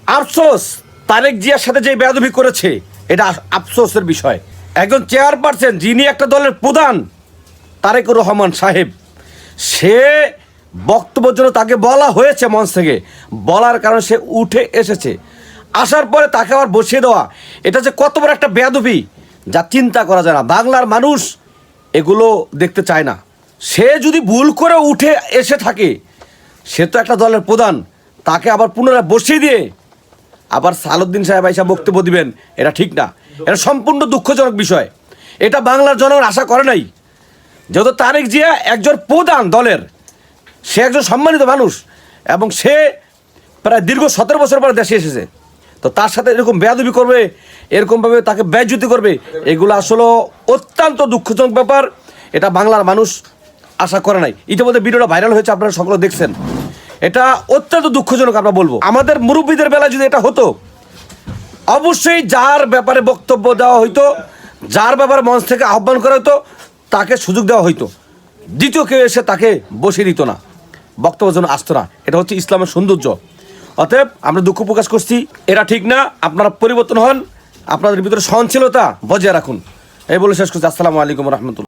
আফসোস, তারেক জিয়ার সাথে যে বেয়াদবি করেছে এটা আফসোসের বিষয়। একজন চেয়ারপারসন, যিনি একটা দলের প্রধান, তারেকুর রহমান সাহেব, সে বক্তব্যের জন্য তাকে বলা হয়েছে মঞ্চ থেকে, বলার কারণে সে উঠে এসেছে। আসার পরে তাকে আবার বসিয়ে দেওয়া, এটা যে কত বড় একটা বেয়াদবি যা চিন্তা করা যায় না। বাংলার মানুষ এগুলো দেখতে চায় না। সে যদি ভুল করে উঠে এসে থাকে, সে তো একটা দলের প্রধান, তাকে আবার পুনরায় বসিয়ে দিয়ে আবার সালাউদ্দিন সাহেব আইসা বক্তব্য দিবেন, এটা ঠিক না। এটা সম্পূর্ণ দুঃখজনক বিষয়। এটা বাংলার জনগণ আশা করে নাই। যেহেতু তারেক জিয়া একজন প্রধান দলের, সে একজন সম্মানিত মানুষ এবং সে প্রায় দীর্ঘ 17 বছর পরে দেশে এসেছে, তো তার সাথে এরকম বেয়াদবি করবে, এরকমভাবে তাকে বেইজ্জতি করবে, এগুলো আসলে অত্যন্ত দুঃখজনক ব্যাপার। এটা বাংলার মানুষ আশা করে নাই। ইতিমধ্যে ভিডিওটা ভাইরাল হয়েছে, আপনারা সকলে দেখছেন। এটা অত্যন্ত দুঃখজনক। আমরা বলবো, আমাদের মুরব্বীদের বেলায় যদি এটা হতো, অবশ্যই যার ব্যাপারে বক্তব্য দেওয়া হইতো, যার ব্যাপারে মঞ্চ থেকে আহ্বান করা হতো, তাকে সুযোগ দেওয়া হইতো। দ্বিতীয় কেউ এসে তাকে বসিয়ে দিত না, বক্তব্যের জন্য আসতো না। এটা হচ্ছে ইসলামের সৌন্দর্য। অতএব আমরা দুঃখ প্রকাশ করছি, এটা ঠিক না। আপনারা পরিবর্তন হন, আপনাদের ভিতরে সহনশীলতা বজায় রাখুন। এই বলে শেষ করছি। আসসালামু আলাইকুম রহমতুল্লাহ।